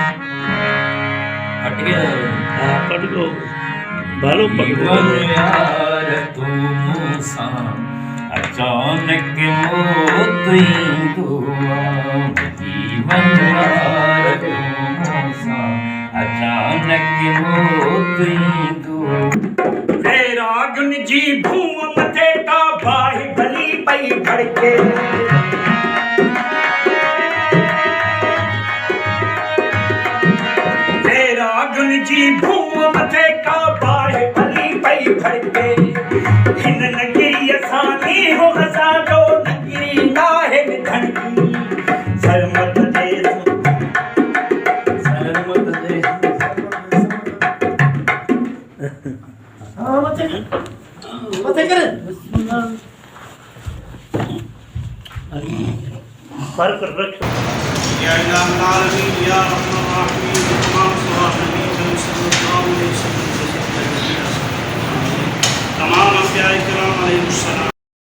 फट गया। हाँ पढ़ लो, भालो पढ़ लो। यार तू मूसा अचानक मोती दुआ, जीवन यार तू मूसा अचानक मोती दुआ। तेरा गुन जी भूम मथे का बाही भली पई भड़के। तेरा गुन जी भूम मथे का बाही भली पई भड़के। हिन नगरी असानी हो हजारो नगरी नाहे धनकी। सरमत दे सरमत दे। हाँ मत कर पर रख। या इलाह आलमीन या रहमान रहीम तमाम सवाब नबी सल्लल्लाहु अलैहि वसल्लम तमाम अंबिया किराम अलैहिस्सलाम।